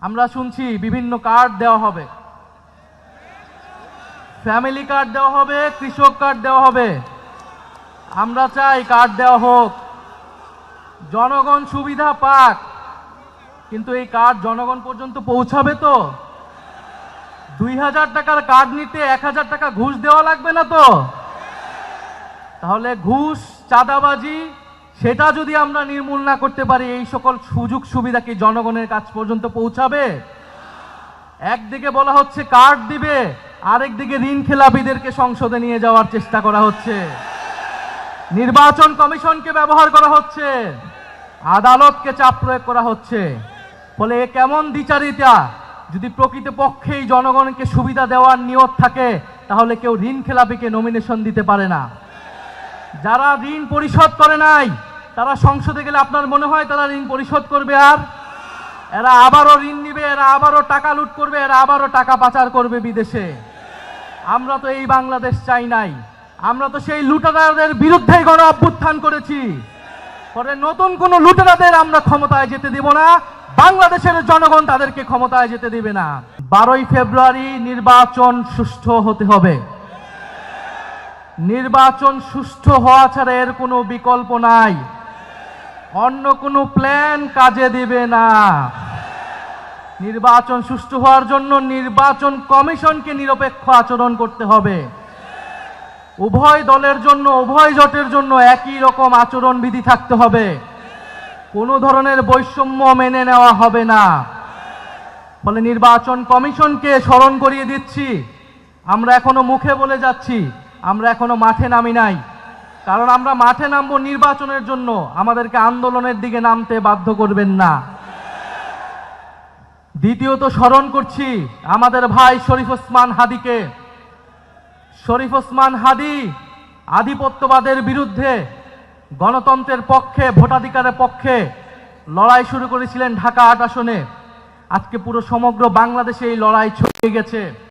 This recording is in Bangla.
আমরা শুনছি বিভিন্ন কার্ড দেওয়া হবে, ফ্যামিলি কার্ড দেওয়া হবে, কৃষক কার্ড দেওয়া হবে। আমরা চাই কার্ড দেওয়া হোক, জনগণ সুবিধা পাক, কিন্তু এই কার্ড জনগণ পর্যন্ত পৌঁছাবে তো? 2000 টাকার কার্ড নিতে 1000 টাকা ঘুষ দেওয়া লাগবে না তো? তাহলে ঘুষ, চাঁদাবাজি সেটা যদি আমরা নির্মূল না করতে পারি, এই সকল সুযোগ সুবিধা কি জনগণের কাছ পর্যন্ত পৌঁছাবে? একদিকে বলা হচ্ছে কার্ড দিবে, আরেকদিকে ঋণ খেলাপিদেরকে সংসদে নিয়ে যাওয়ার চেষ্টা করা হচ্ছে, নির্বাচন কমিশনকে ব্যবহার করা হচ্ছে, আদালতকে চাপ প্রয়োগ করা হচ্ছে। ফলে এ কেমন দ্বিচারিতা? যদি প্রকৃতপক্ষেই জনগণকে সুবিধা দেওয়ার নিয়ত থাকে, তাহলে কেউ ঋণ খেলাপিকে নমিনেশন দিতে পারে না। যারা ঋণ পরিশোধ করে নাই তারা সংসদে গেলে আপনার মনে হয় তারা ঋণ পরিশোধ করবে? আর এরা আবারও ঋণ নিবে, এরা আবারও টাকা লুট করবে, এরা আবারও টাকা পাচার করবে বিদেশে। আমরা তো এই বাংলাদেশ চাই নাই, আমরা তো সেই লুটেরাদের বিরুদ্ধেই গণ অভ্যুত্থান করেছি। পরে নতুন কোন লুটেরাদের আমরা ক্ষমতায় যেতে দেব না, বাংলাদেশের জনগণ তাদেরকে ক্ষমতায় যেতে দিবে না। 12ই ফেব্রুয়ারি নির্বাচন সুষ্ঠু হতে হবে। নির্বাচন সুষ্ঠু হওয়া ছাড়া এর কোনো বিকল্প নাই, অন্য কোনো প্ল্যান কাজে দিবে না। নির্বাচন সুষ্ঠু হওয়ার জন্য নির্বাচন কমিশনকে নিরপেক্ষ আচরণ করতে হবে। উভয় দলের জন্য, উভয় জোটের জন্য একই রকম আচরণ বিধি থাকতে হবে, কোনো ধরনের বৈষম্য মেনে নেওয়া হবে না। ফলে নির্বাচন কমিশনকে স্মরণ করিয়ে দিচ্ছি, আমরা এখনো মুখে বলে যাচ্ছি, আমরা এখনো মাঠে নামি নাই। কারণ আমরা মাঠে নামবো নির্বাচনের জন্য, আমাদেরকে আন্দোলনের দিকে নামতে বাধ্য করবেন না। দ্বিতীয়ত স্মরণ করছি আমাদের ভাই শরীফ ওসমান হাদীকে। শরীফ ওসমান হাদী আধিপত্যবাদের বিরুদ্ধে, গণতন্ত্রের পক্ষে, ভোটাধিকারের পক্ষে লড়াই শুরু করেছিলেন ঢাকা 8 আসনে। আজকে পুরো সমগ্র বাংলাদেশে এই লড়াই ছড়িয়ে গেছে।